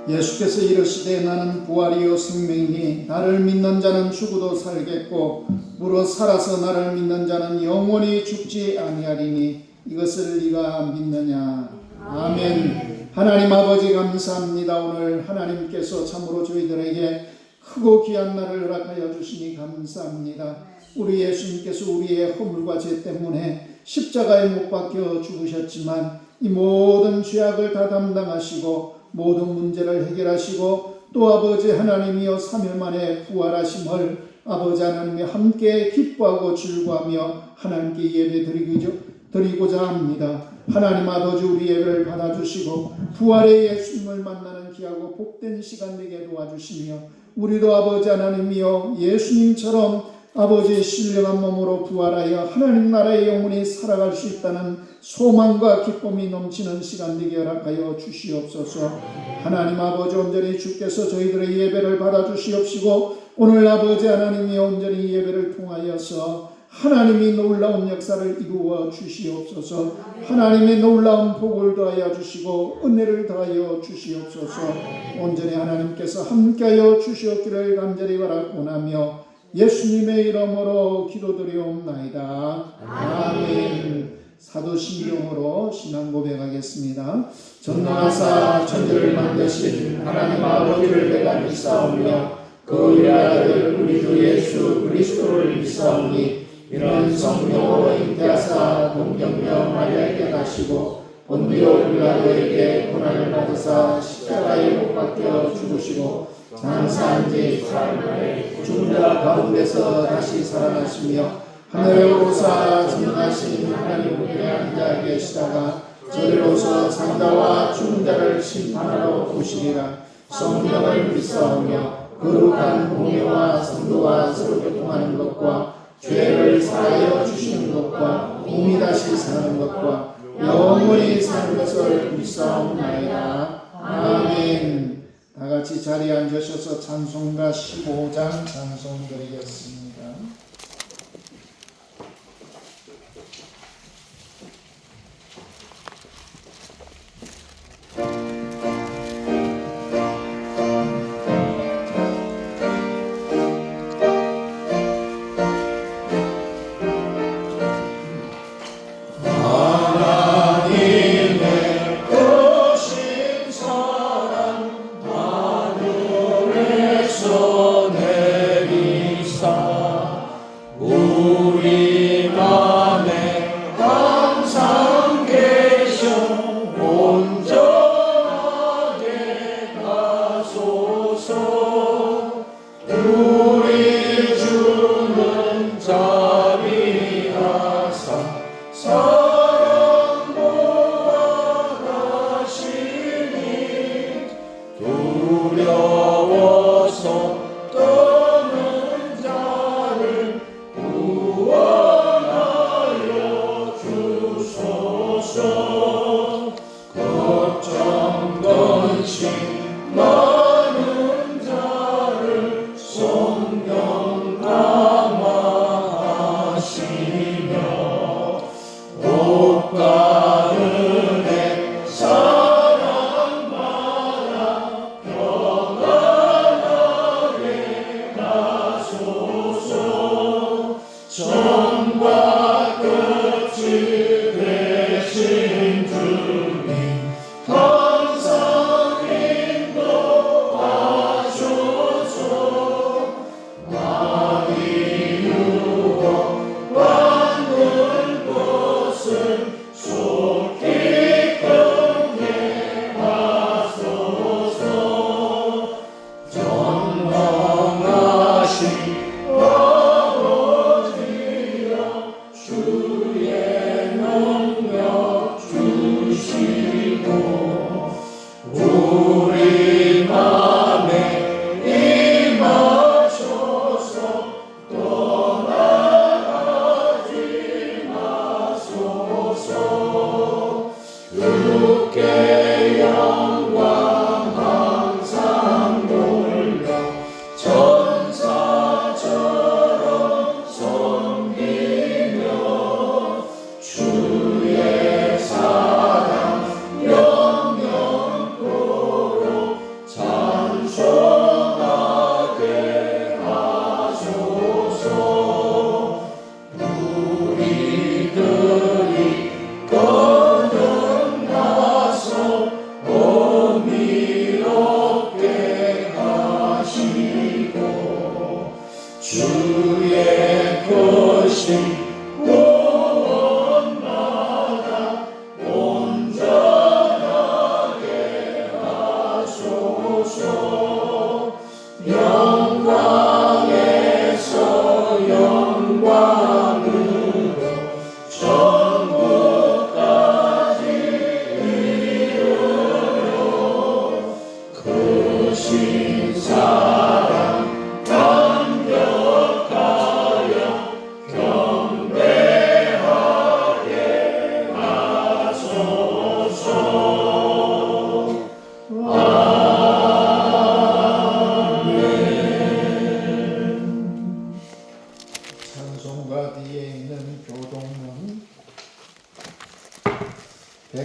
예수께서 이르시되 나는 부활이요 생명이니 나를 믿는 자는 죽어도 살겠고 무릇 살아서 나를 믿는 자는 영원히 죽지 아니하리니 이것을 네가 믿느냐. 아멘. 하나님 아버지 감사합니다. 오늘 하나님께서 참으로 저희들에게 크고 귀한 날을 허락하여 주시니 감사합니다. 우리 예수님께서 우리의 허물과 죄 때문에 십자가에 못 박혀 죽으셨지만 이 모든 죄악을 다 담당하시고 모든 문제를 해결하시고 또 아버지 하나님이여 3일 만에 부활하심을 아버지 하나님이 함께 기뻐하고 즐거워하며 하나님께 예배 드리고자 합니다. 하나님 아버지 우리 예배를 받아주시고 부활의 예수님을 만나는 귀하고 복된 시간 되게 도와주시며 우리도 아버지 하나님이여 예수님처럼 아버지의 신령한 몸으로 부활하여 하나님 나라의 영원히 살아갈 수 있다는 소망과 기쁨이 넘치는 시간 되게 허락하여 주시옵소서. 하나님 아버지 온전히 주께서 저희들의 예배를 받아주시옵시고 오늘 아버지 하나님이 온전히 예배를 통하여서 하나님이 놀라운 역사를 이루어 주시옵소서. 하나님의 놀라운 복을 더하여 주시고 은혜를 더하여 주시옵소서. 온전히 하나님께서 함께하여 주시옵기를 간절히 바라고나며 예수님의 이름으로 기도드리옵나이다. 아멘. 사도신경으로 신앙 고백하겠습니다. 전능하사 천지를 만드신 하나님 아버지를 내가 믿사오며 그 일아들 우리 주 예수 그리스도를 믿사오니 이는 성령으로 잉태하사 동정녀 마리아에게 나시고 본디오 빌라도에게 고난을 받으사 십자가에 못 박혀 죽으시고 장사한 지 4일 만에 죽은 자 가운데서 다시 살아나시며 하늘에 오르사 전능하신 하나님 우편에 앉아 계시다가 저리로서 산자와 죽은 자를 심판하러 오시리라. 성령을 믿사오며 거룩한 공예와 성도와 서로 교통하는 것과 죄를 사하여 주시는 것과 몸이 다시 사는 것과 영원히 사는 것을 믿사옵나이다. 아멘. 다 같이 자리에 앉으셔서 찬송가 15장 찬송 드리겠습니다.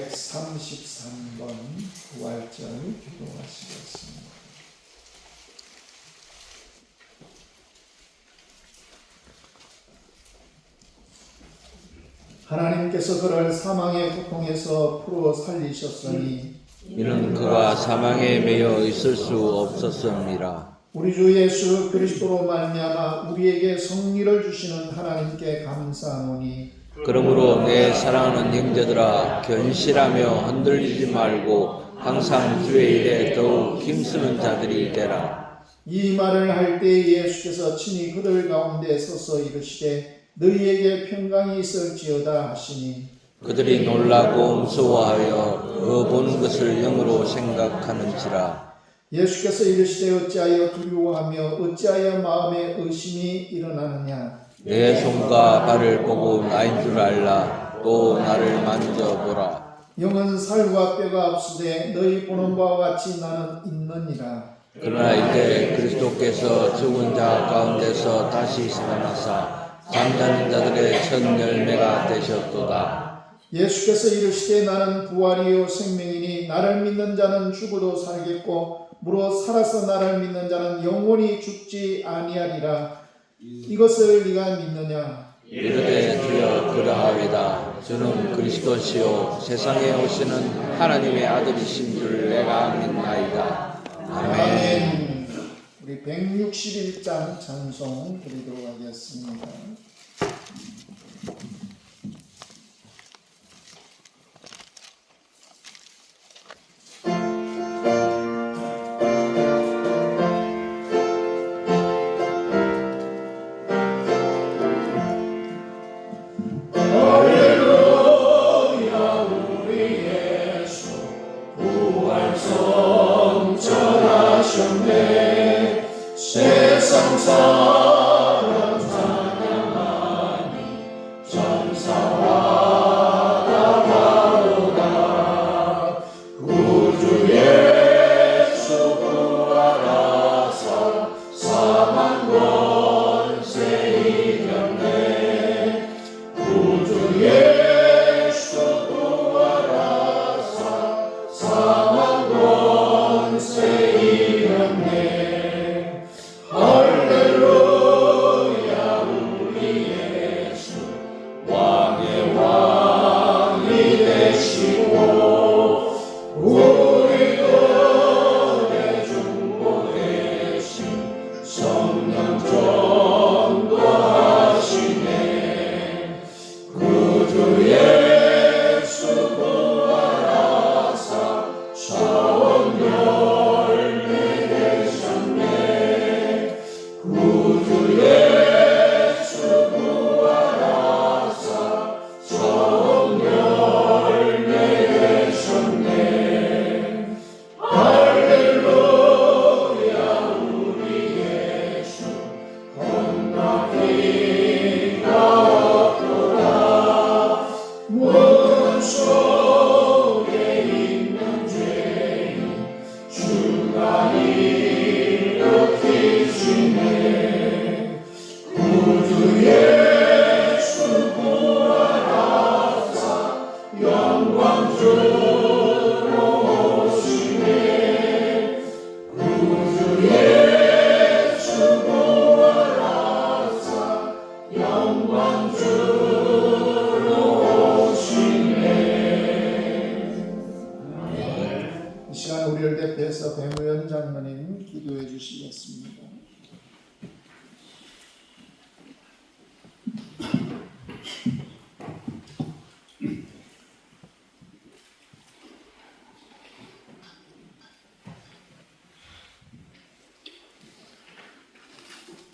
133번 부활절 기도하시겠습니다. 하나님께서 그를 사망의 고통에서 풀어 살리셨으니 이는 그가 사망에 매여 있을 수 없었습니다. 우리 주 예수 그리스도로 말미암아 우리에게 성리를 주시는 하나님께 감사하노니 그러므로 내 사랑하는 형제들아 견실하며 흔들리지 말고 항상 주의 일에 더욱 힘쓰는 자들이 되라. 이 말을 할 때 예수께서 친히 그들 가운데 서서 이르시되 너희에게 평강이 있을지어다 하시니 그들이 놀라고 무서워하여 그 보는 것을 영으로 생각하는지라. 예수께서 이르시되 어찌하여 두려워하며 어찌하여 마음에 의심이 일어나느냐 내 손과 발을 보고 나인 줄 알라. 또 나를 만져보라. 영은 살과 뼈가 없으되 너희 보는 바와 같이 나는 있느니라. 그러나 이제 그리스도께서 죽은 자 가운데서 다시 살아나사 잠자는 자들의 첫 열매가 되셨도다. 예수께서 이르시되 나는 부활이요 생명이니 나를 믿는 자는 죽어도 살겠고 무릇 살아서 나를 믿는 자는 영원히 죽지 아니하리라. 이것을 네가 믿느냐? 이르되 주여 그러하리다. 주는 그리스도시요 세상에 오시는 하나님의 아들이신 줄 내가 믿나이다. 아멘. 우리 161장 찬송 드리도록 하겠습니다. 세상 사람 찬양하니 전사와 다가오다. 구주 예수 부활하사 사망 권세 이겼네. 구주 예수 부활하사 사망 권세 이겼네. 할렐루야 우리 예수 왕의 왕이 되시고 우리 god의 중보 대신 성령 전도하시네. 구주 예수 부활하사 차원 열매 되셨네. 구주 예수 부활하사 처음 열매 되셨네. 할렐루야 우리 예수 겁나기가 없도다. 문 속에 있는 죄인 주가 일으키시네. 구주 예수 부활하사 영광 주로 오시네. 구주 예수 부활하사 영광 주로 오시네. 이 시간 우리를 대표해서 배무현 장로님 기도해 주시겠습니다.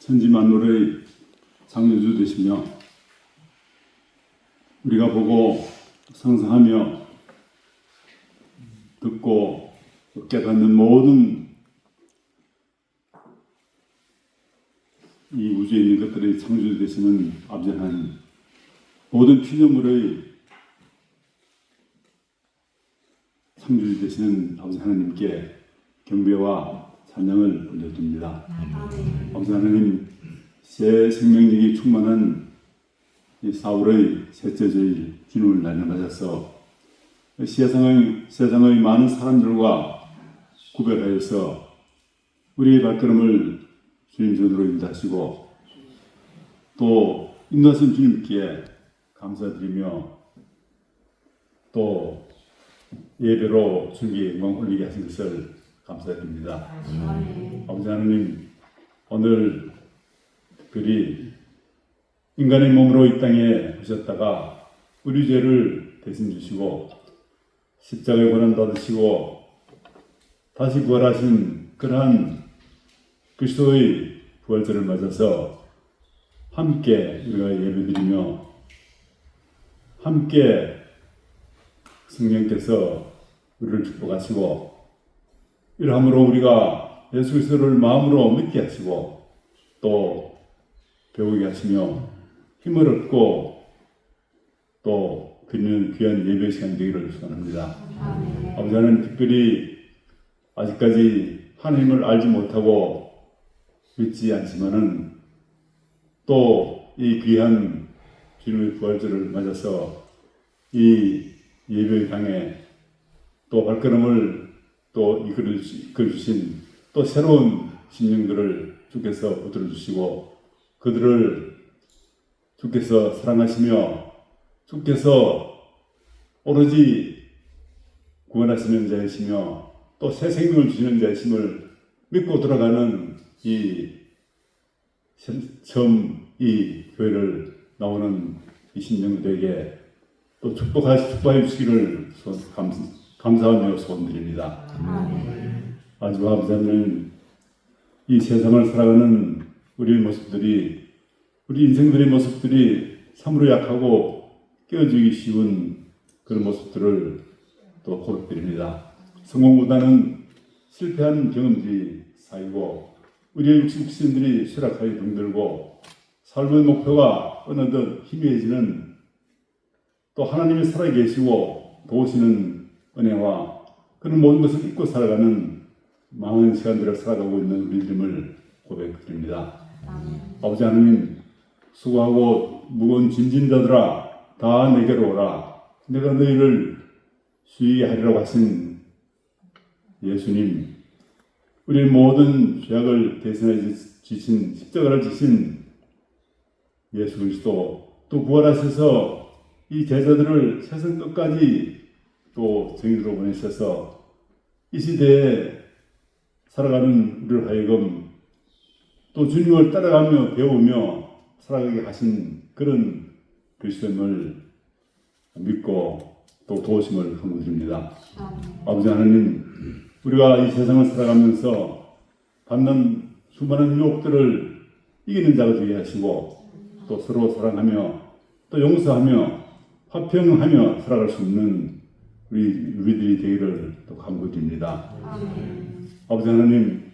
천지 만물의 창조주 되시며 우리가 보고 상상하며 듣고 깨닫는 모든 이 우주에 있는 것들의 창조주 되시는 아버지 하나님, 모든 피조물의 창조주 되시는 아버지 하나님께 경배와 찬양을 올려드립니다. 아버지 하나님, 새 생명력이 충만한 이 4월의 셋째 주일 주님을 날려 맞아서 세상의 많은 사람들과 구별하여서 우리의 발걸음을 주님 전으로 인도하시고 또 인도하신 주님께 감사드리며 또 예배로 주님께 영광 올리게 하신 것을 감사드립니다. 아버지 하나님, 오늘 특별히 인간의 몸으로 이 땅에 오셨다가 우리 죄를 대신 주시고 십자가의 고난 받으시고 다시 부활하신 그러한 그리스도의 부활절을 맞아서 함께 우리가 예배드리며 함께 성령께서 우리를 축복하시고 이러함으로 우리가 예수 그리스도를 마음으로 믿게 하시고 또 배우게 하시며 힘을 얻고 또 드리는 귀한 예배 시간 되기를 소원합니다. 아버지 하나님, 특별히 아직까지 하나님을 알지 못하고 믿지 않지만은 또 이 귀한 주님의 부활절을 맞아서 이 예배 당에 또 발걸음을 또 이끌어 주신 또 새로운 심령들을 주께서 붙들어 주시고 그들을 주께서 사랑하시며 주께서 오로지 구원하시는 자이시며 또 새 생명을 주시는 자이심을 믿고 돌아가는 이 처음 이 교회를 나오는 이 신령들에게 또 축복하여 주시기를 감사하며 소원드립니다. 아주 아버지 하나님, 이 세상을 살아가는 우리의 모습들이 우리 인생들의 모습들이 참으로 약하고 깨어지기 쉬운 그런 모습들을 또 고백드립니다. 성공보다는 실패한 경험들이 쌓이고 우리의 육신들이 쇠락하여 병들고 삶의 목표가 어느덧 희미해지는 또 하나님이 살아계시고 도우시는 은혜와 그런 모든 것을 잊고 살아가는 많은 시간들을 살아가고 있는 우리들을 고백드립니다. 아버지 하나님, 수고하고 무거운 짐진 자들아 다 내게로 오라. 내가 너희를 쉬게 하리라고 하신 예수님, 우리의 모든 죄악을 대신해 지신 십자가를 지신 예수 그리스도, 또 부활하셔서 이 제자들을 세상 끝까지 또 정의로 보내셔서 이 시대에 살아가는 우리를 하여금 또 주님을 따라가며 배우며 살아가게 하신 그런 그리스도임을 믿고 또 도우심을 간구드립니다. 아버지 하나님, 우리가 이 세상을 살아가면서 받는 수많은 유혹들을 이기는 자가 되게 하시고 또 서로 사랑하며 또 용서하며 화평하며 살아갈 수 있는 우리들이 되기를 또 간구드립니다. 아버지 하나님,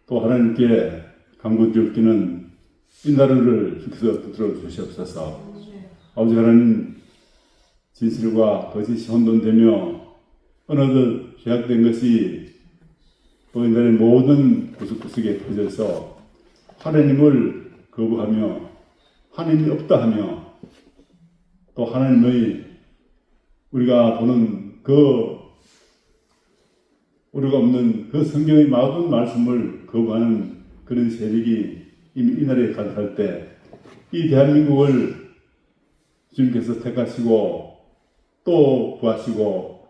또 하나님께 간구드리기는 이 나라를 주께서 붙들어 주시옵소서. 아버지 하나님, 진실과 거짓이 혼돈되며 어느덧 죄악된 것이 또 인간의 모든 구석구석에 퍼져서 하나님을 거부하며 하나님이 없다 하며 또 하나님의 우리가 보는 우리가 없는 그 성경의 모든 말씀을 거부하는 그런 세력이 이미 이 나라에 가득할 때 이 대한민국을 주님께서 택하시고 또 구하시고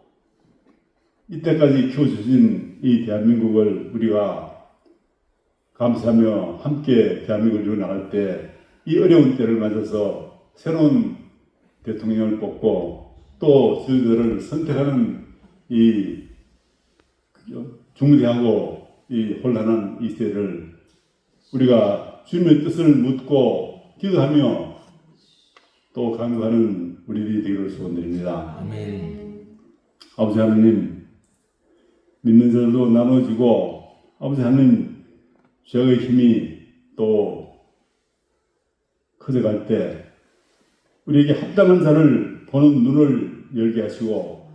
이때까지 키워주신 이 대한민국을 우리가 감사하며 함께 대한민국을 이루어나갈 때 이 어려운 때를 맞아서 새로운 대통령을 뽑고 또 지도자를 선택하는 이 중대하고 이 혼란한 이 시대를 우리가 주님의 뜻을 묻고 기도하며 또 간구하는 우리들이 되기를 소원드립니다. 아멘. 아버지 하나님, 믿는 자들도 나눠지고 아버지 하나님, 죄악의 힘이 또 커져갈 때 우리에게 합당한 자를 보는 눈을 열게 하시고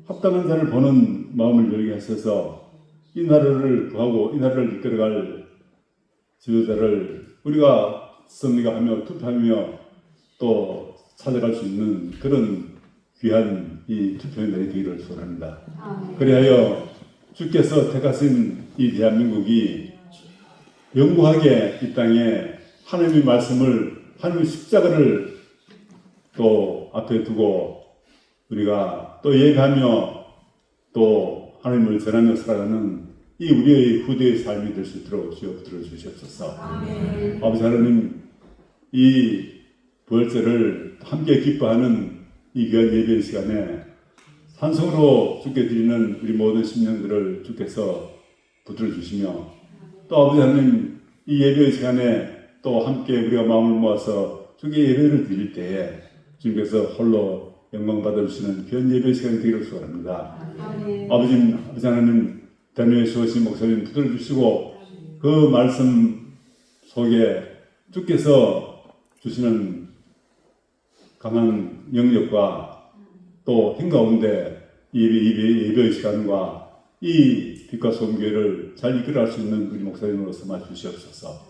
합당한 자를 보는 마음을 열게 하셔서 이 나라를 구하고 이 나라를 이끌어갈 지도자를 우리가 섭리하며 투표하며 또 찾아갈 수 있는 그런 귀한 이 투표의 날이 되기를 소원합니다. 그리하여 주께서 택하신 이 대한민국이 영구하게 이 땅에 하나님의 말씀을, 하나님의 십자가를 또 앞에 두고 우리가 또 예배하며 또 하나님을 전하며 살아가는 이 우리의 후대의 삶이 될 수 있도록 주여 들어주시옵소서. 아버지 하나님, 이 부활절을 함께 기뻐하는 이 귀한 예배 시간에 산성으로 주께 드리는 우리 모든 심령들을 주께서 붙들어 주시며, 또 아버지 하나님, 이 예배 시간에 또 함께 우리가 마음을 모아서 주께 예배를 드릴 때에 주님께서 홀로 영광 받아주시는 귀한 예배 시간이 되기를 소원합니다. 아버지 하나님, 대면에 수호신 목사님 붙들어 주시고 그 말씀 속에 주께서 주시는 강한 영역과 또 힘 가운데 예배의 시간과 이 빛과 소금교회를 잘 이끌어갈 수 있는 우리 목사님으로서 맡주시옵소서.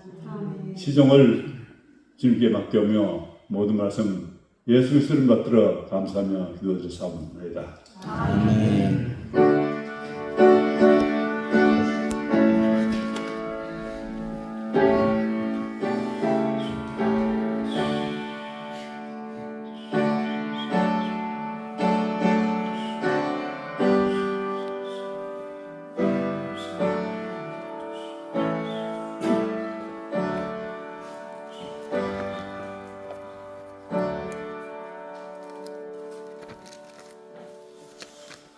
시종을 주님께 맡겨오며 모든 말씀 예수 그리스도를 받들어 감사하며 기도해 주사옵나이다. 아멘.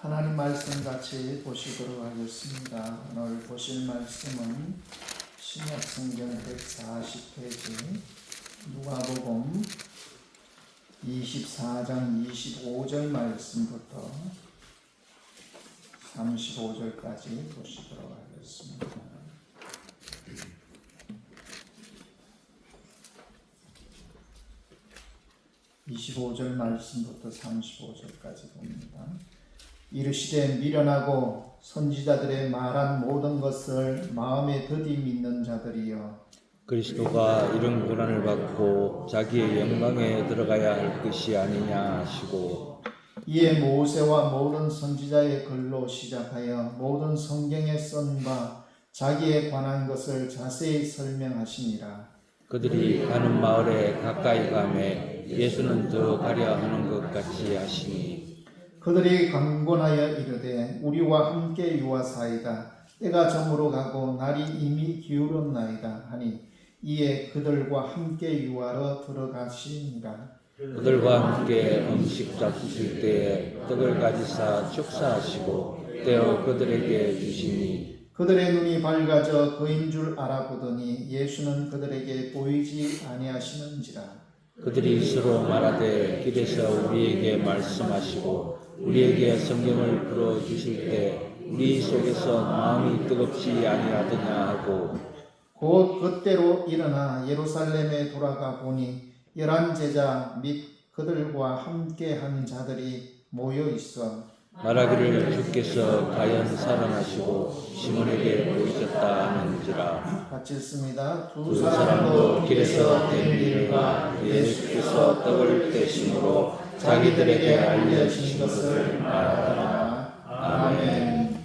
하나님 말씀 같이 보시도록 하겠습니다. 오늘 보실 말씀은 신약성경 140페이지 누가복음 24장 25절 말씀부터 35절까지 보시도록 하겠습니다. (25절) 말씀부터 35절까지 봅니다. 이르시되 미련하고 선지자들의 말한 모든 것을 마음에 더디 믿는 자들이여, 그리스도가 이런 고난을 받고 자기의 영광에 들어가야 할 것이 아니냐 하시고, 이에 모세와 모든 선지자의 글로 시작하여 모든 성경에 쓴 바 자기에 관한 것을 자세히 설명하시니라. 그들이 가는 마을에 가까이 가매 예수는 더 가려 하는 것 같이 하시니, 그들이 강권하여 이르되 우리와 함께 유하사이다. 때가 저물어 가고 날이 이미 기울었나이다 하니, 이에 그들과 함께 유하러 들어가시니라. 그들과 함께 음식 잡수실 때에 떡을 가지사 축사하시고 떼어 그들에게 주시니, 그들의 눈이 밝아져 그인 줄 알아보더니 예수는 그들에게 보이지 아니하시는지라. 그들이 서로 말하되 길에서 우리에게 말씀하시고 우리에게 성경을 풀어주실 때 우리 속에서 마음이 뜨겁지 아니하더냐 하고, 곧 그때로 일어나 예루살렘에 돌아가 보니 11 제자 및 그들과 함께 한 자들이 모여 있어 말하기를 주께서 과연 살아나시고 시몬에게 보이셨다 하는지라. 같이 읽습니다. 두 사람도 길에서 된 일과 예수께서 떡을 떼심으로 자기들에게 알려주신 것을 말하더라. 아멘.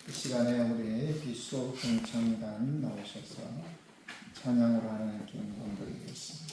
이 시간에 우리 빗소 공창단 나오셔서 찬양으로 하나님께 영광 드리겠습니다.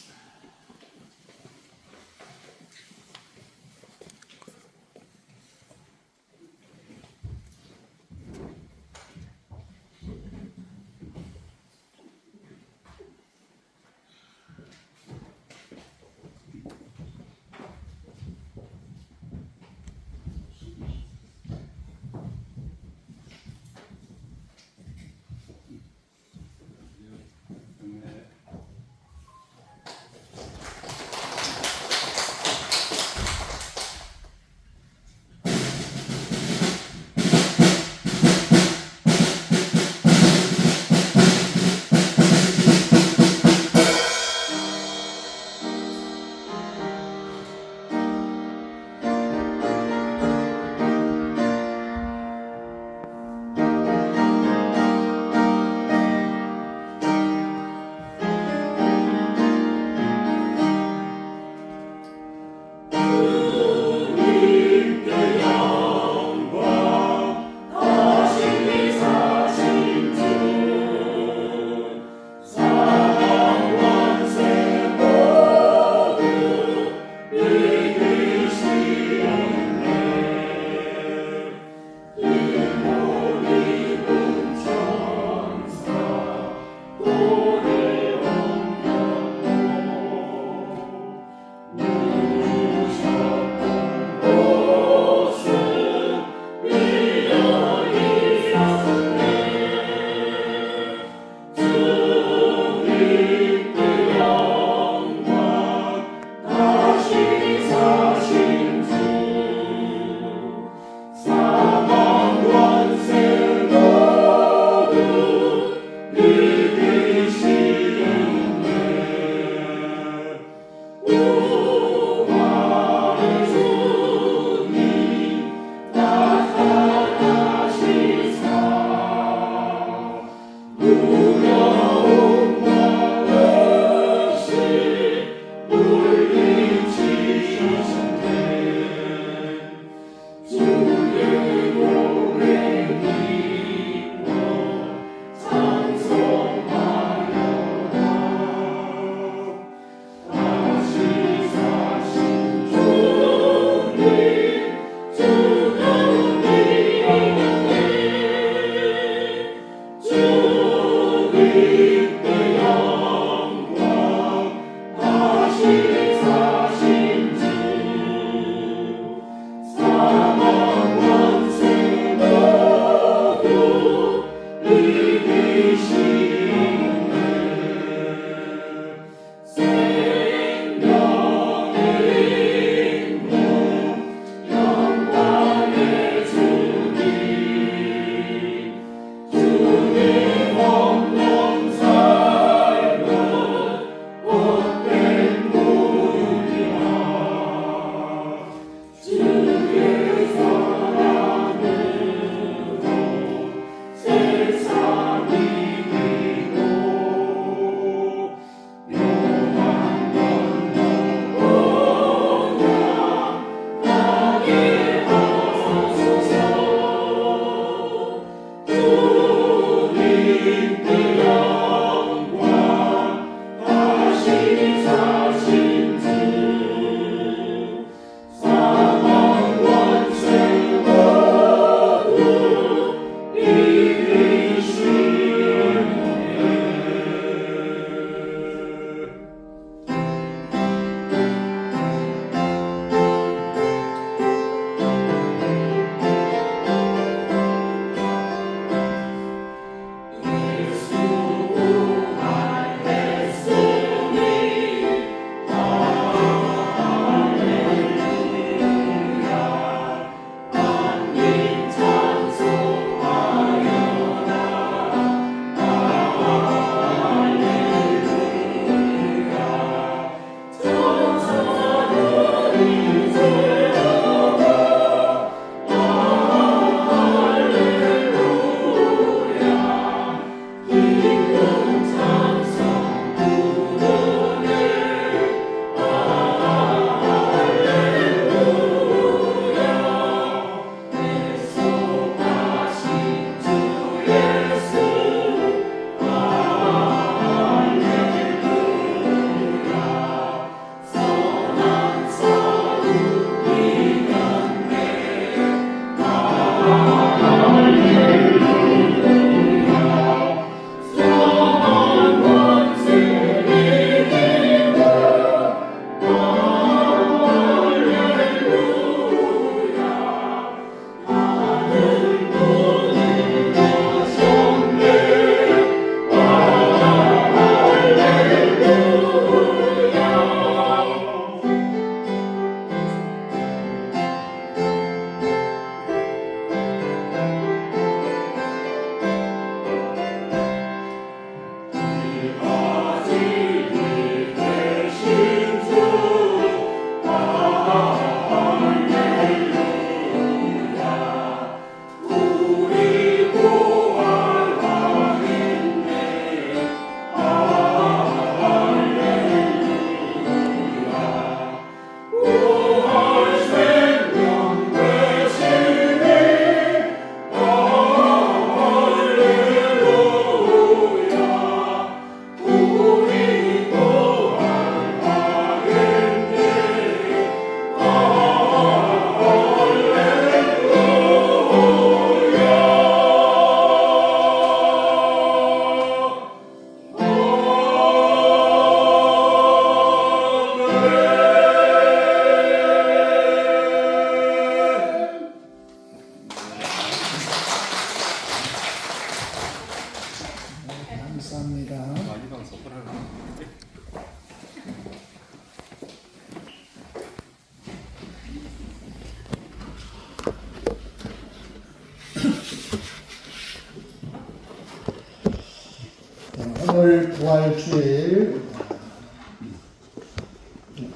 오늘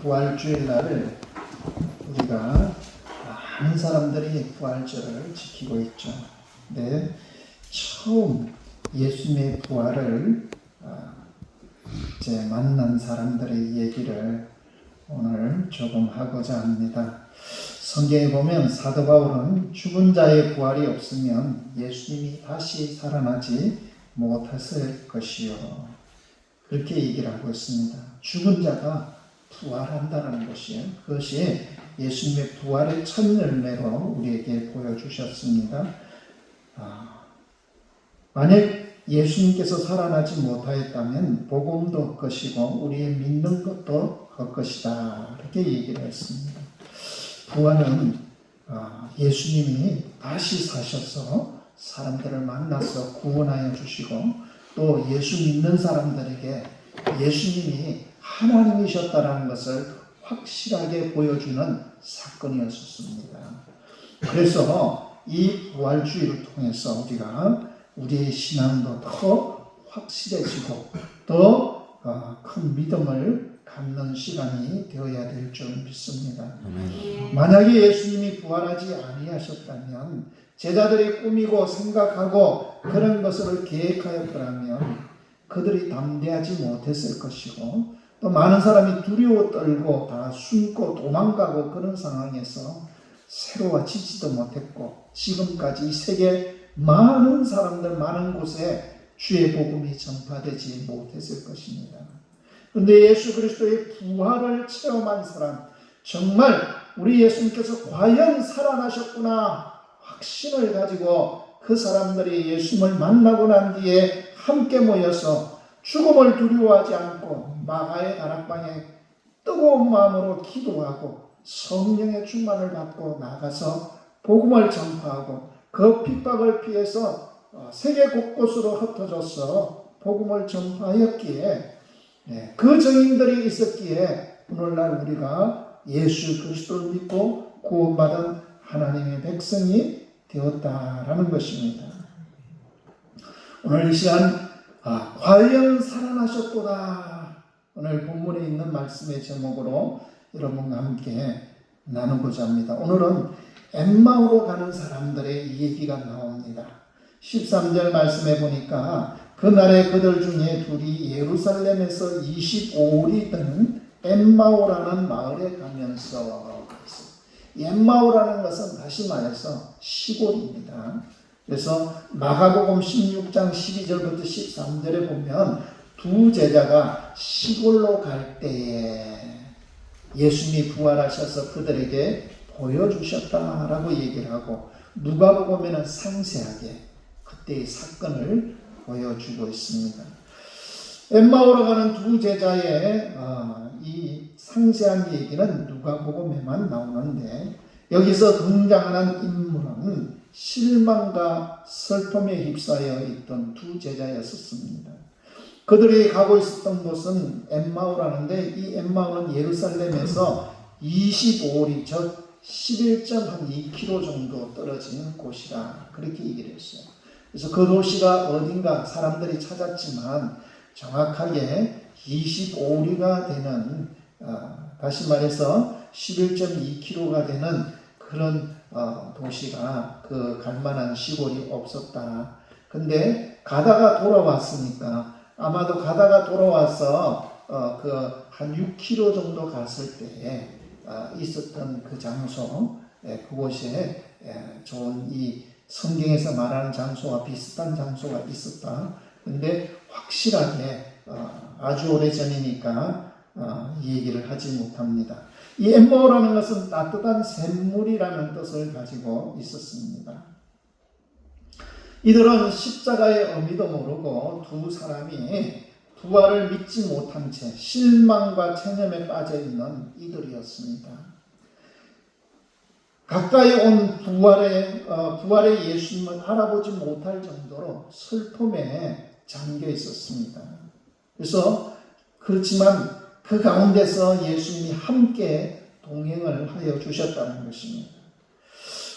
부활주일 날을 우리가 많은 사람들이 부활절을 지키고 있죠. 근데 처음 예수님의 부활을 이제 만난 사람들의 얘기를 오늘 조금 하고자 합니다. 성경에 보면 사도 바울은 죽은 자의 부활이 없으면 예수님이 다시 살아나지 못했을 것이요. 그렇게 얘기를 하고 있습니다. 죽은 자가 부활한다는 것이요. 그것이 예수님의 부활의 첫 열매로 우리에게 보여주셨습니다. 만약 예수님께서 살아나지 못하였다면 복음도 헛것이고 우리의 믿는 것도 헛것이다. 이렇게 얘기를 했습니다. 부활은 예수님이 다시 사셔서 사람들을 만나서 구원하여 주시고 또 예수 믿는 사람들에게 예수님이 하나님이셨다는 것을 확실하게 보여주는 사건이었습니다. 그래서 이 부활주의를 통해서 우리가 우리의 신앙도 더 확실해지고 더 큰 믿음을 갖는 시간이 되어야 될 줄 믿습니다. 만약에 예수님이 부활하지 아니하셨다면 제자들이 꾸미고 생각하고 그런 것을 계획하였더라면 그들이 담대하지 못했을 것이고 또 많은 사람이 두려워 떨고 다 숨고 도망가고 그런 상황에서 새로워지지도 못했고 지금까지 이 세계 많은 사람들 많은 곳에 주의 복음이 전파되지 못했을 것입니다. 그런데 예수 그리스도의 부활을 체험한 사람, 정말 우리 예수님께서 과연 살아나셨구나 확신을 가지고 그 사람들이 예수님을 만나고 난 뒤에 함께 모여서 죽음을 두려워하지 않고 마가의 다락방에 뜨거운 마음으로 기도하고 성령의 충만을 받고 나가서 복음을 전파하고 그 핍박을 피해서 세계 곳곳으로 흩어져서 복음을 전파하였기에 그 증인들이 있었기에 오늘날 우리가 예수 그리스도를 믿고 구원받은 하나님의 백성이 되었다라는 것입니다. 오늘 이 시간 과연 살아나셨도다. 오늘 본문에 있는 말씀의 제목으로 여러분과 함께 나누고자 합니다. 오늘은 엠마오로 가는 사람들의 얘기가 나옵니다. 13절 말씀에 보니까 그날에 그들 중에 둘이 예루살렘에서 25里되는 엠마오라는 마을에 가면서 엠마오라는 것은 다시 말해서 시골입니다. 그래서 마가복음 16장 12절부터 13절에 보면 두 제자가 시골로 갈 때에 예수님이 부활하셔서 그들에게 보여주셨다라고 얘기를 하고 누가복음에는 상세하게 그때의 사건을 보여주고 있습니다. 엠마오로 가는 두 제자의 이 상세한 얘기는 누가복음에만 나오는데 여기서 등장하는 인물은 실망과 슬픔에 휩싸여 있던 두 제자였었습니다. 그들이 가고 있었던 곳은 엠마오라는데 이 엠마오는 예루살렘에서 25리 즉 11.2km 정도 떨어지는 곳이라 그렇게 얘기를 했어요. 그래서 그 도시가 어딘가 사람들이 찾았지만 정확하게 25리가 되는 다시 말해서 11.2km가 되는 그런 도시가 그 갈만한 시골이 없었다. 근데 가다가 돌아왔으니까 아마도 가다가 돌아와서 그 한 6km 정도 갔을 때에 있었던 그 장소, 그곳에 좋은 이 성경에서 말하는 장소와 비슷한 장소가 있었다. 근데 확실하게 아주 오래 전이니까 얘기를 하지 못합니다. 이 엠마오라는 것은 따뜻한 샘물이라는 뜻을 가지고 있었습니다. 이들은 십자가의 의미도 모르고 두 사람이 부활을 믿지 못한 채 실망과 체념에 빠져 있는 이들이었습니다. 가까이 온 부활의 예수님을 알아보지 못할 정도로 슬픔에 잠겨 있었습니다. 그래서 그렇지만 그 가운데서 예수님이 함께 동행을 하여 주셨다는 것입니다.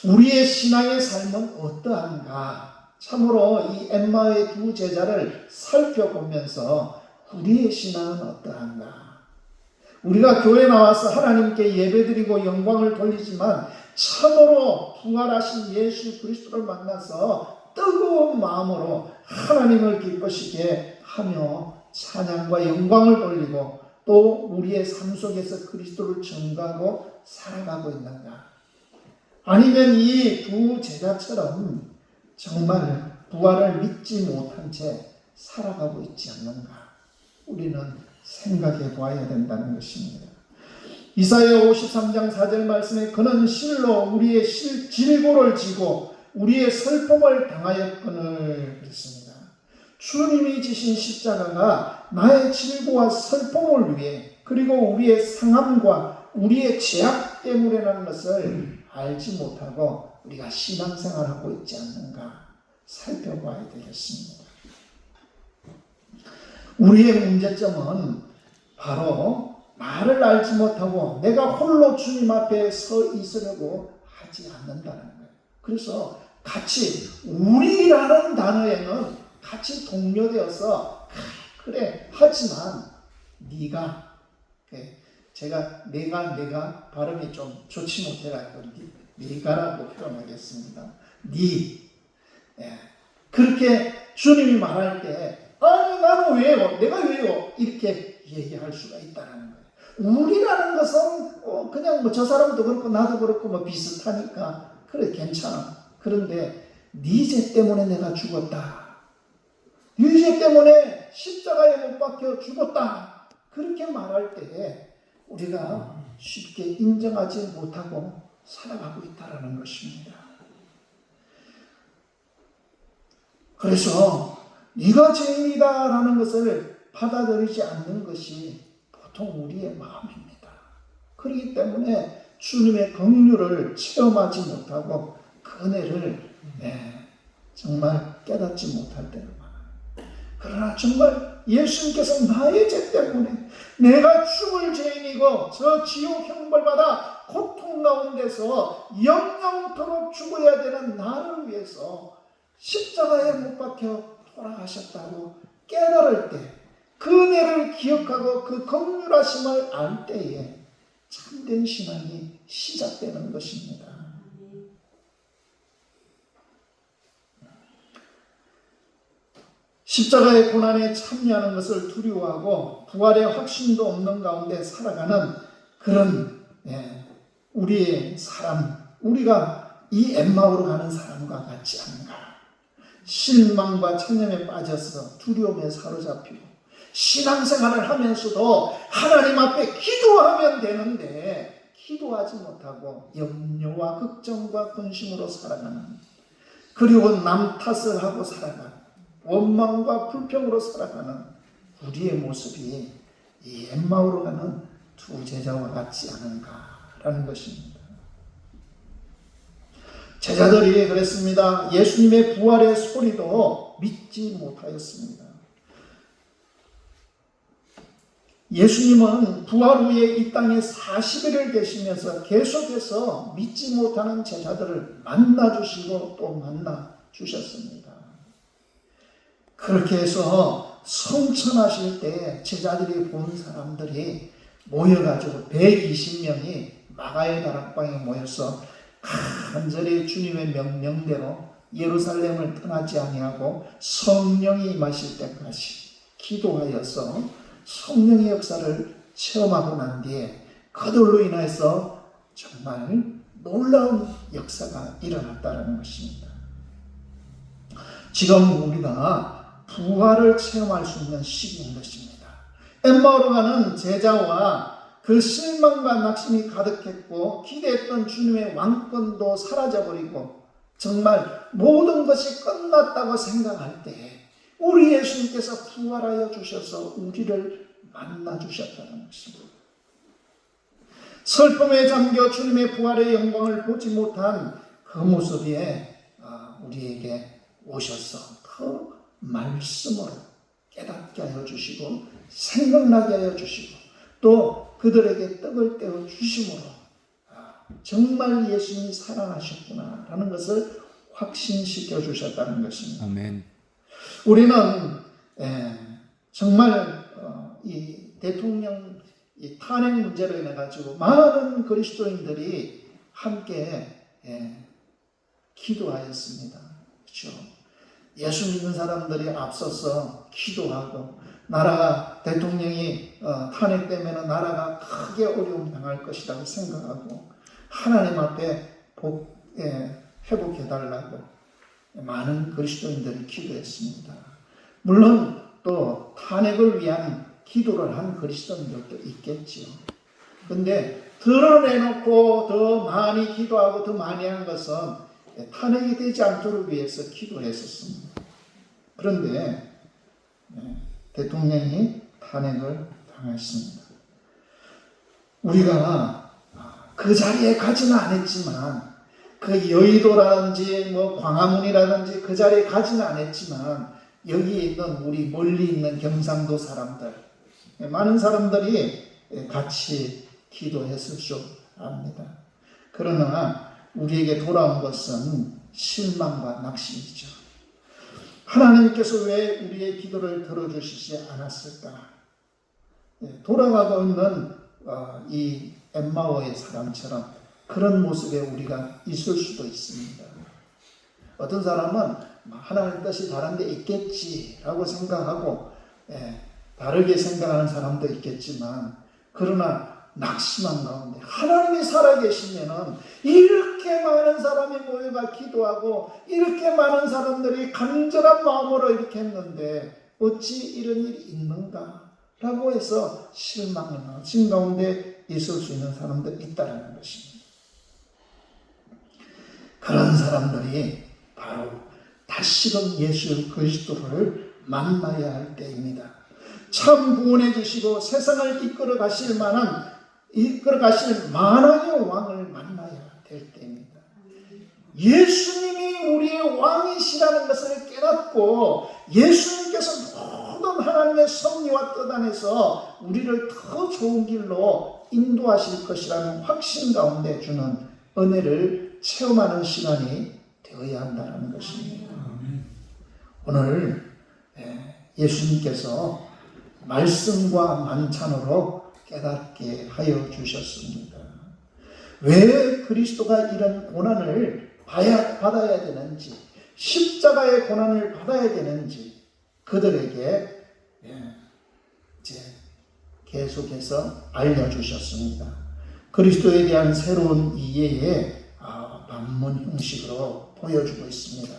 우리의 신앙의 삶은 어떠한가? 참으로 이 엠마오의 두 제자를 살펴보면서 우리의 신앙은 어떠한가? 우리가 교회 나와서 하나님께 예배드리고 영광을 돌리지만 참으로 부활하신 예수 그리스도를 만나서 뜨거운 마음으로 하나님을 기쁘시게 하며 찬양과 영광을 돌리고 또 우리의 삶 속에서 그리스도를 전가하고 살아가고 있는가? 아니면 이 두 제자처럼 정말 부활을 믿지 못한 채 살아가고 있지 않는가? 우리는 생각해 봐야 된다는 것입니다. 이사야 53장 4절 말씀에 그는 실로 우리의 질고를 지고 우리의 슬픔을 당하였거늘 그랬습니다. 주님이 지신 십자가가 나의 질고와 슬픔을 위해 그리고 우리의 상함과 우리의 죄악 때문에 난 것을 알지 못하고 우리가 신앙생활하고 있지 않는가 살펴봐야 되겠습니다. 우리의 문제점은 바로 말을 알지 못하고 내가 홀로 주님 앞에 서 있으려고 하지 않는다는 거예요. 그래서 같이 우리라는 단어에는 같이 동료되어서 그래 하지만 네가 내가 발음이 좀 좋지 못해가지고 네가라고 표현하겠습니다. 그렇게 주님이 말할 때 아니 나는 왜요? 내가 왜요? 이렇게 얘기할 수가 있다는 거예요. 우리라는 것은 그냥 저 사람도 그렇고 나도 그렇고 비슷하니까 그래 괜찮아. 그런데 네 죄 때문에 내가 죽었다. 네 죄 때문에 십자가에 못 박혀 죽었다. 그렇게 말할 때 우리가 쉽게 인정하지 못하고 살아가고 있다는 것입니다. 그래서 네가 죄인이다라는 것을 받아들이지 않는 것이 보통 우리의 마음입니다. 그렇기 때문에 주님의 긍휼을 체험하지 못하고 그 은혜를 정말 깨닫지 못할 때가 많아요. 그러나 정말 예수님께서 나의 죄 때문에 내가 죽을 죄인이고 저 지옥 형벌받아 고통 가운데서 영영토록 죽어야 되는 나를 위해서 십자가에 못 박혀 돌아가셨다고 깨달을 때 그 은혜를 기억하고 그 긍휼하심을 알 때에 참된 신앙이 시작되는 것입니다. 십자가의 고난에 참여하는 것을 두려워하고 부활의 확신도 없는 가운데 살아가는 그런 우리의 사람, 우리가 이 엠마오로 가는 사람과 같지 않은가. 실망과 체념에 빠져서 두려움에 사로잡히고 신앙생활을 하면서도 하나님 앞에 기도하면 되는데 기도하지 못하고 염려와 걱정과 근심으로 살아가는, 그리고 남 탓을 하고 살아가는, 원망과 불평으로 살아가는 우리의 모습이 이 엠마오로 가는 두 제자와 같지 않은가라는 것입니다. 제자들이 그랬습니다. 예수님의 부활의 소리도 믿지 못하였습니다. 예수님은 부활 후에 이 땅에 40일을 계시면서 계속해서 믿지 못하는 제자들을 만나주시고 또 만나주셨습니다. 그렇게 해서 성천하실 때 제자들이 본 사람들이 모여가지고 120명이 마가의 다락방에 모여서 간절히 주님의 명령대로 예루살렘을 떠나지 아니하고 성령이 임하실 때까지 기도하여서 성령의 역사를 체험하고 난 뒤에 그들로 인해서 정말 놀라운 역사가 일어났다는 것입니다. 지금 우리가 부활을 체험할 수 있는 시기인 것입니다. 엠마오로 가는 제자와 그 실망과 낙심이 가득했고 기대했던 주님의 왕권도 사라져버리고 정말 모든 것이 끝났다고 생각할 때 우리 예수님께서 부활하여 주셔서 우리를 만나 주셨다는 것입니다. 슬픔에 잠겨 주님의 부활의 영광을 보지 못한 그 모습에 우리에게 오셔서 그 말씀으로 깨닫게 하여 주시고 생각나게 하여 주시고 또 그들에게 떡을 떼어 주심으로 정말 예수님이 살아나셨구나 라는 것을 확신시켜 주셨다는 것입니다. 아멘. 우리는 정말 이 대통령 탄핵 문제로 인해 가지고 많은 그리스도인들이 함께 기도하였습니다. 그렇죠? 예수 믿는 사람들이 앞서서 기도하고 나라가 대통령이 탄핵되면 나라가 크게 어려움 당할 것이라고 생각하고 하나님 앞에 회복해달라고 많은 그리스도인들이 기도했습니다. 물론 또 탄핵을 위한 기도를 한 그리스도인들도 있겠지요. 근데 드러내놓고 더 많이 기도하고 더 많이 한 것은 탄핵이 되지 않도록 위해서 기도했었습니다. 그런데 대통령이 탄핵을 당했습니다. 우리가 그 자리에 가지는 않았지만, 그 여의도라든지 뭐 광화문이라든지 그 자리에 가지는 않았지만, 여기에 있는 우리 멀리 있는 경상도 사람들, 많은 사람들이 같이 기도했을 줄 압니다. 그러나 우리에게 돌아온 것은 실망과 낙심이죠. 하나님께서 왜 우리의 기도를 들어주시지 않았을까? 돌아가고 있는 이 엠마오의 사람처럼 그런 모습에 우리가 있을 수도 있습니다. 어떤 사람은 하나님 뜻이 다른 데 있겠지라고 생각하고 다르게 생각하는 사람도 있겠지만, 그러나 낙심한 가운데 하나님이 살아계시면은 이렇게 많은 사람이 모여가 기도하고 이렇게 많은 사람들이 간절한 마음으로 이렇게 했는데 어찌 이런 일이 있는가 라고 해서 실망이나 낙심 가운데 있을 수 있는 사람들이 있다는 것입니다. 그런 사람들이 바로 다시금 예수 그리스도를 만나야 할 때입니다. 참 구원해 주시고 세상을 이끌어 가실 만왕의 왕을 만나야 될 때입니다. 예수님이 우리의 왕이시라는 것을 깨닫고 예수님께서 모든 하나님의 섭리와 뜻 안에서 우리를 더 좋은 길로 인도하실 것이라는 확신 가운데 주는 은혜를 체험하는 시간이 되어야 한다는 것입니다. 오늘 예수님께서 말씀과 만찬으로 깨닫게 하여 주셨습니다. 왜 그리스도가 이런 고난을 받아야 되는지, 십자가의 고난을 받아야 되는지 그들에게 이제 계속해서 알려주셨습니다. 그리스도에 대한 새로운 이해의 반문 형식으로 보여주고 있습니다.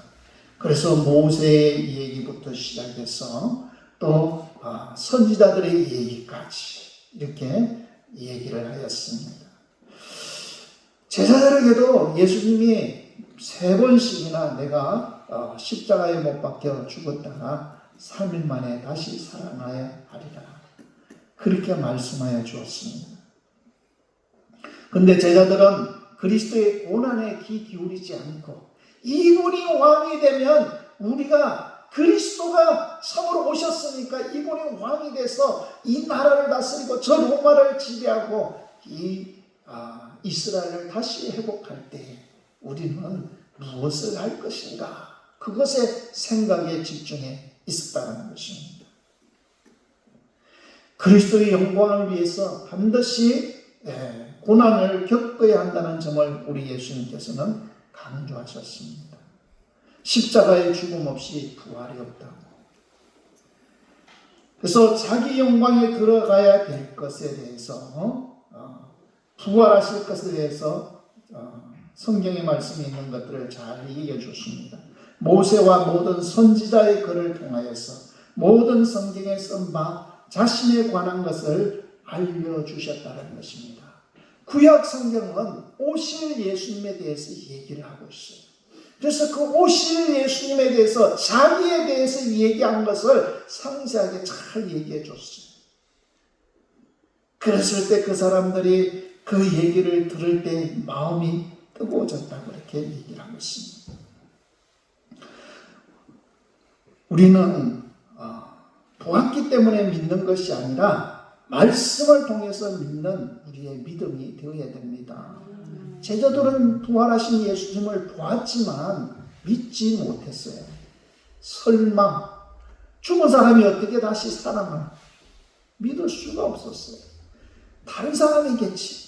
그래서 모세의 얘기부터 시작해서 또 선지자들의 얘기까지 이렇게 얘기를 하였습니다. 제자들에게도 예수님이 3번씩이나 내가 십자가에 못 박혀 죽었다가 3일 만에 다시 살아나야 하리라, 그렇게 말씀하여 주었습니다. 그런데 제자들은 그리스도의 고난에 귀 기울이지 않고, 이분이 왕이 되면 우리가 그리스도가 참으로 오셨으니까 이분이 왕이 돼서 이 나라를 다스리고 저 로마를 지배하고 이 이스라엘을 다시 회복할 때 우리는 무엇을 할 것인가, 그것에 생각에 집중해 있었다는 것입니다. 그리스도의 영광을 위해서 반드시 고난을 겪어야 한다는 점을 우리 예수님께서는 강조하셨습니다. 십자가의 죽음 없이 부활이 없다고. 그래서 자기 영광에 들어가야 될 것에 대해서 부활하실 것에 대해서 성경의 말씀이 있는 것들을 잘 얘기해 줬습니다. 모세와 모든 선지자의 글을 통하여서 모든 성경에 쓴 바 자신에 관한 것을 알려주셨다는 것입니다. 구약 성경은 오실 예수님에 대해서 얘기를 하고 있어요. 그래서 그 오실 예수님에 대해서, 자기에 대해서 얘기한 것을 상세하게 잘 얘기해 줬어요. 그랬을 때 그 사람들이 그 얘기를 들을 때 마음이 뜨거워졌다고 이렇게 얘기를 하고 있습니다. 우리는 보았기 때문에 믿는 것이 아니라 말씀을 통해서 믿는 우리의 믿음이 되어야 됩니다. 제자들은 부활하신 예수님을 보았지만 믿지 못했어요. 설마 죽은 사람이 어떻게 다시 살아나? 믿을 수가 없었어요. 다른 사람이겠지.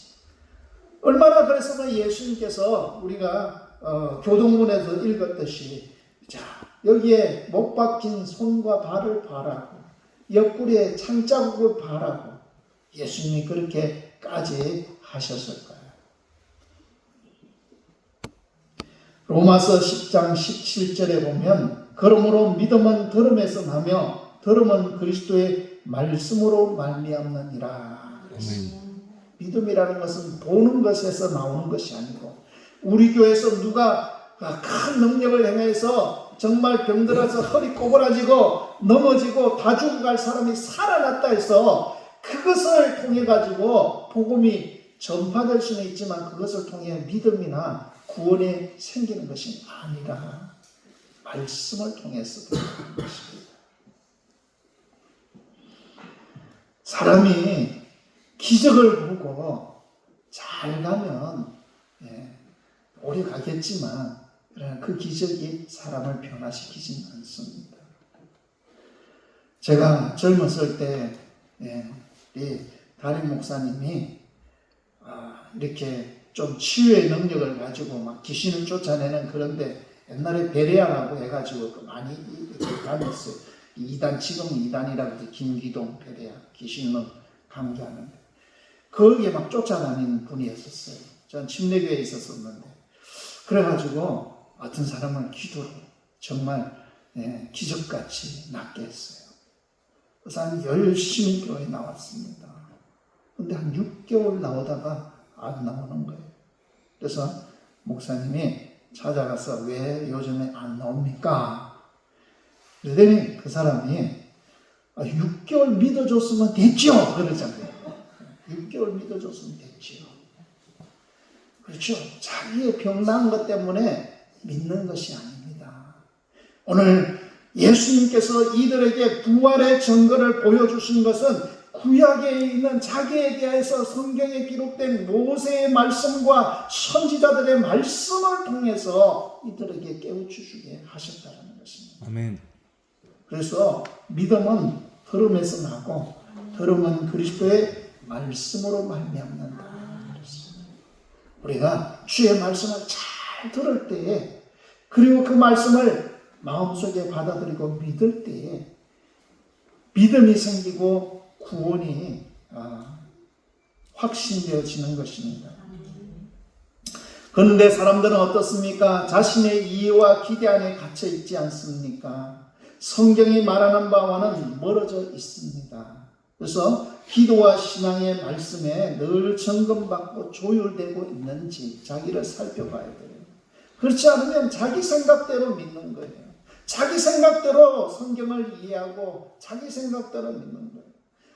얼마나 그랬으면 예수님께서 우리가 교동문에서 읽었듯이, 자, 여기에 못 박힌 손과 발을 바라고 옆구리에 창자국을 바라고 예수님이 그렇게까지 하셨을 거예요. 로마서 10장 17절에 보면 그러므로 믿음은 들음에서 나며 들음은 그리스도의 말씀으로 말미암느니라. 믿음이라는 것은 보는 것에서 나오는 것이 아니고 우리 교회에서 누가 큰 능력을 행해서 정말 병들어서 허리 꼬부라지고 넘어지고 다 죽어갈 사람이 살아났다 해서 그것을 통해 가지고 복음이 전파될 수는 있지만 그것을 통해 믿음이나 구원이 생기는 것이 아니라 말씀을 통해서 되는 것입니다. 사람이 기적을 보고 잘 가면 오래 가겠지만 그러나 그 기적이 사람을 변화시키지는 않습니다. 제가 젊었을 때 우리 담임 목사님이 이렇게 좀 치유의 능력을 가지고 막 귀신을 쫓아내는 그런데 옛날에 베레아라고 해가지고 많이 이렇게 다녔어요. 지금 2단이라고 김기동 베레아 귀신을 강조하는데 거기에 막 쫓아다니는 분이었었어요. 전 침례교회에 있었었는데 그래가지고 어떤 사람은 기도로 정말 기적같이 낫게 했어요. 그 사람이 열심히 교회에 나왔습니다. 근데 한 6개월 나오다가 안 나오는 거예요. 그래서 목사님이 찾아가서 왜 요즘에 안 나옵니까? 그러더니 그 사람이 6개월 믿어줬으면 됐죠. 그러잖아요. 6개월 믿어줬으면 됐죠. 그렇죠. 자기의 병 나은 것 때문에 믿는 것이 아닙니다. 오늘 예수님께서 이들에게 부활의 증거를 보여주신 것은 구약에 있는 자기에 대해서 성경에 기록된 모세의 말씀과 선지자들의 말씀을 통해서 이들에게 깨우쳐주게 하셨다는 것입니다. 아멘. 그래서 믿음은 들음에서 나고 들음은 그리스도의 말씀으로 말미암는다. 우리가 주의 말씀을 잘 들을 때에 그리고 그 말씀을 마음속에 받아들이고 믿을 때에 믿음이 생기고 구원이 확신되어지는 것입니다. 그런데 사람들은 어떻습니까? 자신의 이해와 기대 안에 갇혀 있지 않습니까? 성경이 말하는 바와는 멀어져 있습니다. 그래서 기도와 신앙의 말씀에 늘 점검받고 조율되고 있는지 자기를 살펴봐야 돼요. 그렇지 않으면 자기 생각대로 믿는 거예요. 자기 생각대로 성경을 이해하고 자기 생각대로 믿는 거예요.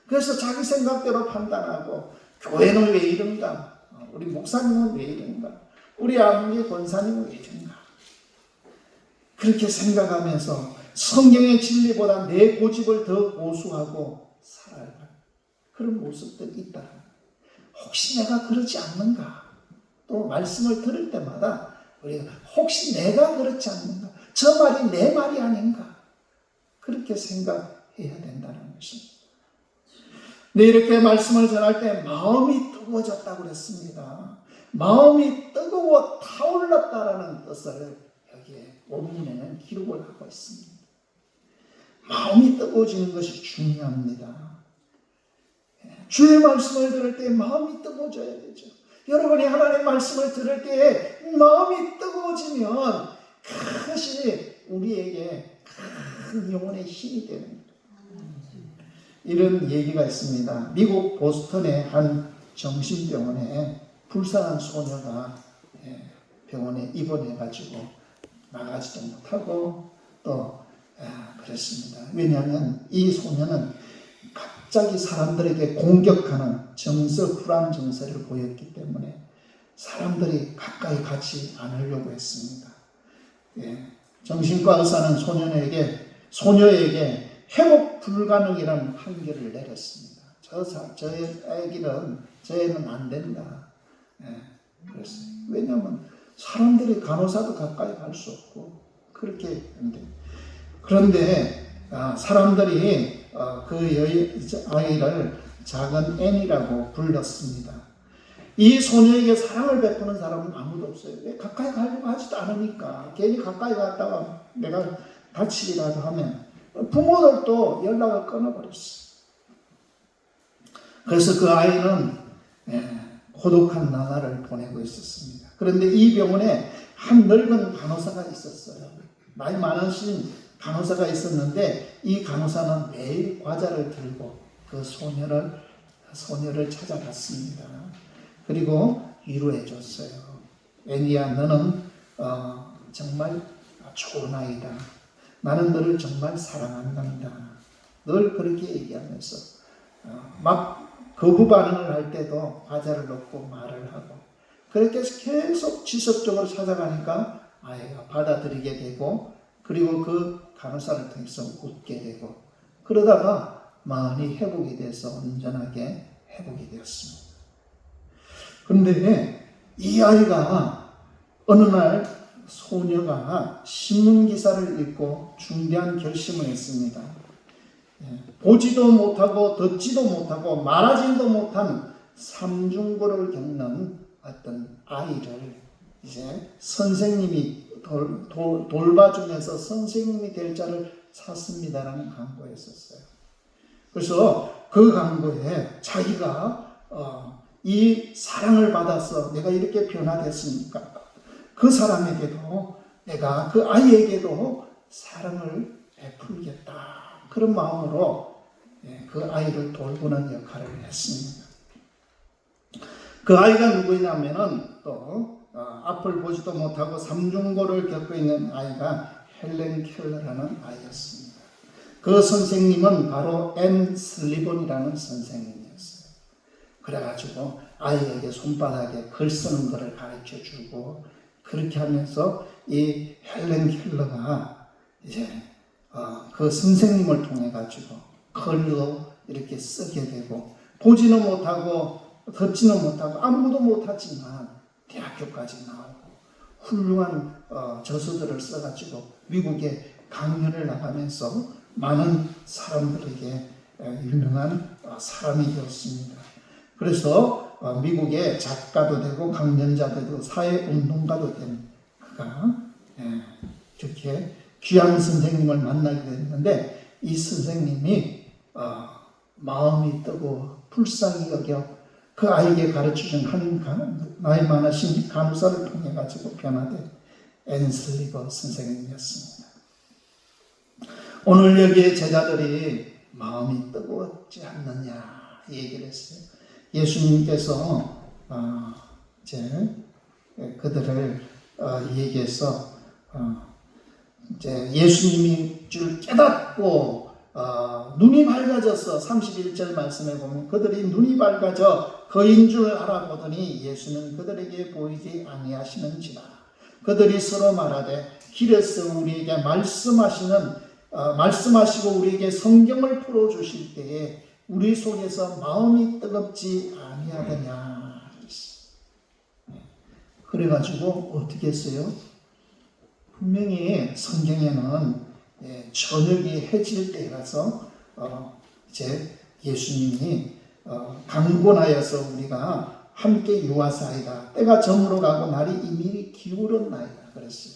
그래서 자기 생각대로 판단하고 교회는 왜 이런가? 우리 목사님은 왜 이런가? 우리 아무리 권사님은 왜 이런가? 그렇게 생각하면서 성경의 진리보다 내 고집을 더 고수하고 살아요. 그런 모습들이 있다. 혹시 내가 그렇지 않는가? 또 말씀을 들을 때마다 우리가 혹시 내가 그렇지 않는가? 저 말이 내 말이 아닌가? 그렇게 생각해야 된다는 것입니다. 네, 이렇게 말씀을 전할 때 마음이 뜨거워졌다고 그랬습니다. 마음이 뜨거워 타올랐다라는 뜻을 여기에 원문에는 기록을 하고 있습니다. 마음이 뜨거워지는 것이 중요합니다. 주의 말씀을 들을 때 마음이 뜨거워져야 되죠. 여러분이 하나님의 말씀을 들을 때 마음이 뜨거워지면 그것이 우리에게 큰 영혼의 힘이 되는 거예요. 이런 얘기가 있습니다. 미국 보스턴의 한 정신병원에 불쌍한 소녀가 병원에 입원해가지고 나가지도 못하고 또 그랬습니다. 왜냐하면 이 소녀는 갑자기 사람들에게 공격하는 불안 증세를 보였기 때문에 사람들이 가까이 가지 않으려고 했습니다. 정신과 의사는 소녀에게 회복 불가능이라는 판결을 내렸습니다. 저애는 안 된다. 그랬어요. 왜냐하면 사람들이 간호사도 가까이 갈 수 없고 그렇게 했는데 그런데 사람들이 그 아이를 작은 앤이라고 불렀습니다. 이 소녀에게 사랑을 베푸는 사람은 아무도 없어요. 왜? 가까이 가려고 하지도 않으니까. 괜히 가까이 갔다가 내가 다치기라도 하면 부모들도 연락을 끊어버렸어요. 그래서 그 아이는 고독한 나날을 보내고 있었습니다. 그런데 이 병원에 한 늙은 간호사가 있었어요. 나이 많으신 간호사가 있었는데 이 간호사는 매일 과자를 들고 그 소녀를 찾아갔습니다. 그리고 위로해 줬어요. 애니야, 너는 정말 좋은 아이다. 나는 너를 정말 사랑한단다. 늘 그렇게 얘기하면서 막 거부 반응을 할 때도 과자를 넣고 말을 하고 그렇게 계속 지속적으로 찾아가니까 아이가 받아들이게 되고 그리고 그 간호사를 통해서 웃게 되고 그러다가 마음이 회복이 돼서 온전하게 회복이 되었습니다. 그런데 이 아이가 어느 날 소녀가 신문기사를 읽고 중대한 결심을 했습니다. 보지도 못하고 듣지도 못하고 말하지도 못한 삼중고를 겪는 어떤 아이를 이제 선생님이 돌봐주면서 선생님이 될 자를 찾습니다라는 광고였었어요. 그래서 그 광고에 자기가 이 사랑을 받아서 내가 이렇게 변화됐으니까 그 사람에게도 내가 그 아이에게도 사랑을 베풀겠다. 그런 마음으로 그 아이를 돌보는 역할을 했습니다. 그 아이가 누구냐면은 또 앞을 보지도 못하고 삼중고를 겪고 있는 아이가 헬렌 켈러라는 아이였습니다. 그 선생님은 바로 앤 슬리번이라는 선생님이었어요. 그래가지고 아이에게 손바닥에 글 쓰는 것을 가르쳐주고 그렇게 하면서 이 헬렌 켈러가 이제 그 선생님을 통해 가지고 글도 이렇게 쓰게 되고 보지는 못하고 듣지는 못하고 아무도 못하지만 대학교까지 나오고 훌륭한 저서들을 써가지고 미국에 강연을 나가면서 많은 사람들에게 유명한 사람이 되었습니다. 그래서 미국의 작가도 되고 강연자도 되고 사회운동가도 된 그가 이렇게 귀한 선생님을 만나게 됐는데 이 선생님이 마음이 뜨고 불쌍히 여겨 그 아이에게 가르쳐준 한 나이 많으신 간호사를 통해 가지고 변화된 앤 슬리버 선생님이었습니다. 오늘 여기에 제자들이 마음이 뜨겁지 않느냐 얘기를 했어요. 예수님께서 이제 그들을 얘기해서 이제 예수님이 줄 깨닫고 눈이 밝아져서 31절 말씀에 보면 그들이 눈이 밝아져 그인 줄 알아보더니 예수는 그들에게 보이지 아니하시는지라. 그들이 서로 말하되 길에서 우리에게 말씀하시고 우리에게 성경을 풀어주실 때에 우리 속에서 마음이 뜨겁지 아니하더냐. 그래가지고 어떻게 했어요? 분명히 성경에는 저녁이 해질 때라서 이제 예수님이 강권하여서 우리가 함께 유하사이다. 때가 저물어 가고 날이 이미 기울었나이다. 그랬어요.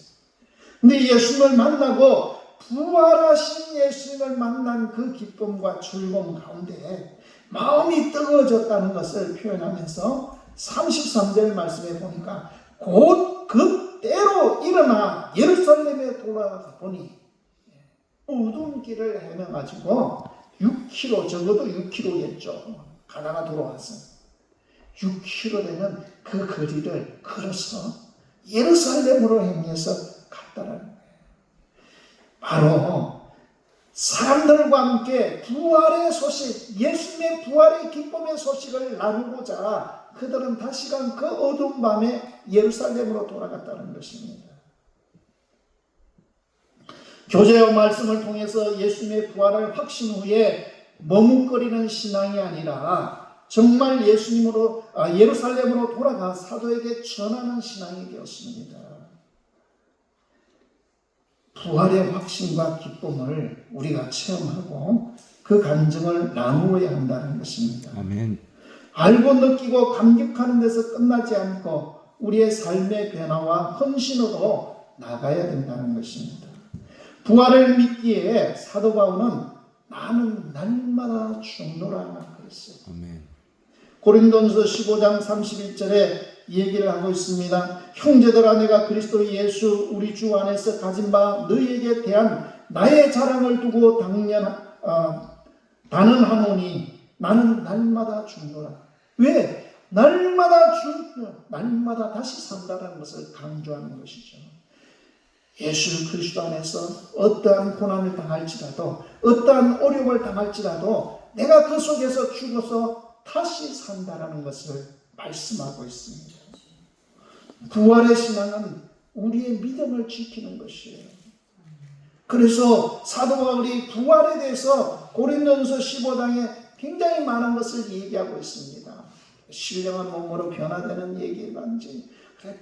근데 예수님을 만나고 부활하신 예수님을 만난 그 기쁨과 즐거움 가운데 마음이 뜨거워졌다는 것을 표현하면서 33절 말씀에 보니까 곧 그때로 일어나 예루살렘에 돌아가 보니 어두운 길을 헤매가지고 6km, 적어도 6km겠죠. 가다가 돌아왔어요. 6km 되는 그 거리를 걸어서 예루살렘으로 향해서 갔다라는 거예요. 바로 사람들과 함께 부활의 소식, 예수님의 부활의 기쁨의 소식을 나누고자 그들은 다시금 그 어두운 밤에 예루살렘으로 돌아갔다는 것입니다. 교제와 말씀을 통해서 예수님의 부활을 확신 후에 머뭇거리는 신앙이 아니라 정말 예루살렘으로 돌아가 사도에게 전하는 신앙이 되었습니다. 부활의 확신과 기쁨을 우리가 체험하고 그 감정을 나누어야 한다는 것입니다. 아멘. 알고 느끼고 감격하는 데서 끝나지 않고 우리의 삶의 변화와 헌신으로 나가야 된다는 것입니다. 부활을 믿기에 사도 바울은 나는 날마다 죽노라 그랬어요. 아멘. 고린도전서 15장 31절에 얘기를 하고 있습니다. 형제들아, 내가 그리스도 예수 우리 주 안에서 가진 바 너희에게 대한 나의 자랑을 두고 단언하노니 나는 날마다 죽노라. 왜? 날마다 죽노라. 날마다 다시 산다는 것을 강조하는 것이죠. 예수 그리스도 안에서 어떠한 고난을 당할지라도, 어떠한 어려움을 당할지라도 내가 그 속에서 죽어서 다시 산다라는 것을 말씀하고 있습니다. 부활의 신앙은 우리의 믿음을 지키는 것이에요. 그래서 사도 바울이 부활에 대해서 고린도전서 15장에 굉장히 많은 것을 얘기하고 있습니다. 신령한 몸으로 변화되는 얘기인지,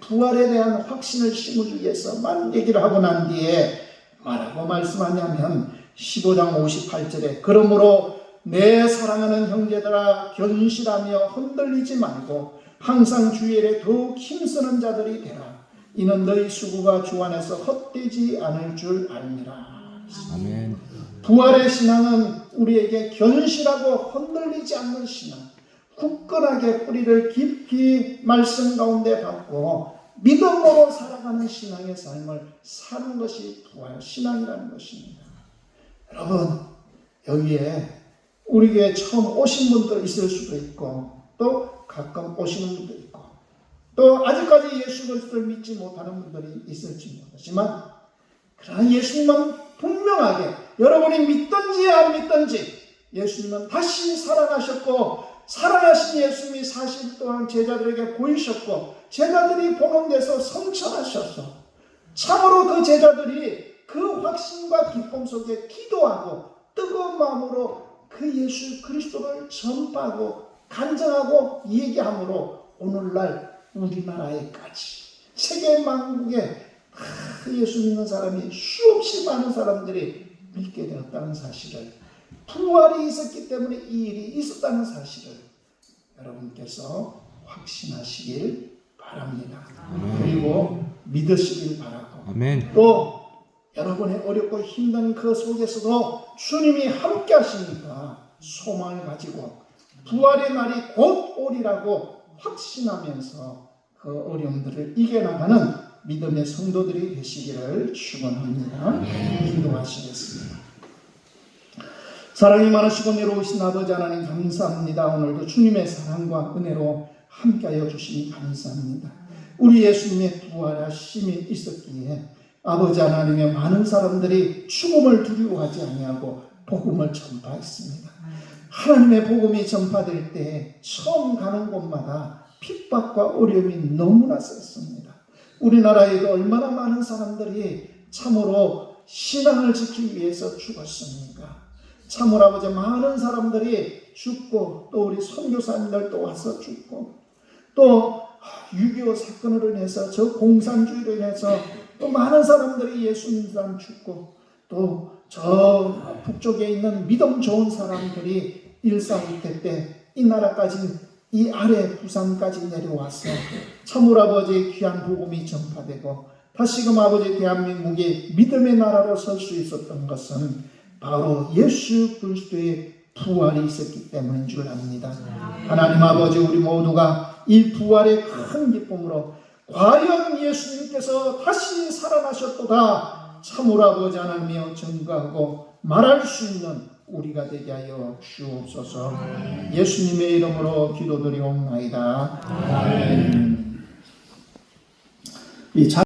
부활에 대한 확신을 심어주기 위해서 많은 얘기를 하고 난 뒤에 뭐라고 말씀하냐면 15장 58절에 그러므로 내 사랑하는 형제들아, 견실하며 흔들리지 말고 항상 주의 일에 더욱 힘쓰는 자들이 되라. 이는 너희 수고가 주 안에서 헛되지 않을 줄 알미라. 아멘. 부활의 신앙은 우리에게 견실하고 흔들리지 않는 신앙, 굳건하게 뿌리를 깊이 말씀 가운데 박고 믿음으로 살아가는 신앙의 삶을 사는 것이 부활 신앙이라는 것입니다. 여러분, 여기에 우리 교회에 처음 오신 분들 있을 수도 있고, 또 가끔 오시는 분도 있고, 또 아직까지 예수 그리스도를 믿지 못하는 분들이 있을지 모르지만, 그러나 예수님은 분명하게 여러분이 믿든지 안 믿든지 예수님은 다시 살아나셨고, 살아나신 예수님이 40일 동안 제자들에게 보이셨고, 제자들이 보는 데서 성천하셔서 참으로 그 제자들이 그 확신과 기쁨 속에 기도하고 뜨거운 마음으로 그 예수 그리스도를 전파하고 간증하고 얘기함으로 오늘날 우리나라에까지 세계 만국에 예수 믿는 사람이 수없이 많은 사람들이 믿게 되었다는 사실을, 부활이 있었기 때문에 이 일이 있었다는 사실을 여러분께서 확신하시길 바랍니다. 그리고 믿으시길 바라고, 또 여러분의 어렵고 힘든 그 속에서도 주님이 함께 하시니까 소망을 가지고 부활의 날이 곧 오리라고 확신하면서 그 어려움들을 이겨나가는 믿음의 성도들이 되시기를 축원합니다. 기도하시겠습니다. 사랑이 많으시고 내로우신 아버지 하나님, 감사합니다. 오늘도 주님의 사랑과 은혜로 함께하여 주시니 감사합니다. 우리 예수님의 부활하심이 있었기에 아버지 하나님의 많은 사람들이 죽음을 두려워하지 아니하고 복음을 전파했습니다. 하나님의 복음이 전파될 때 처음 가는 곳마다 핍박과 어려움이 너무나 셌습니다. 우리나라에도 얼마나 많은 사람들이 참으로 신앙을 지키기 위해서 죽었습니까? 참으로 아버지, 많은 사람들이 죽고, 또 우리 선교사님들도 와서 죽고, 또 6.25 사건으로 인해서, 저 공산주의로 인해서 또 많은 사람들이 예수 믿는 사람 죽고, 또 저 북쪽에 있는 믿음 좋은 사람들이 1.4.6태 때 이 나라까지, 이 아래 부산까지 내려와서 참으로 아버지 귀한 복음이 전파되고 다시금 아버지 대한민국이 믿음의 나라로 설 수 있었던 것은 바로 예수 그리스도의 부활이 있었기 때문인 줄 압니다. 하나님 아버지, 우리 모두가 이 부활의 큰 기쁨으로 과연 예수님께서 다시 살아나셨도다 참으로 아버지 하나님이여 증거하고 말할 수 있는 우리가 되게 하여 주옵소서. 예수님의 이름으로 기도드리옵나이다. 아멘.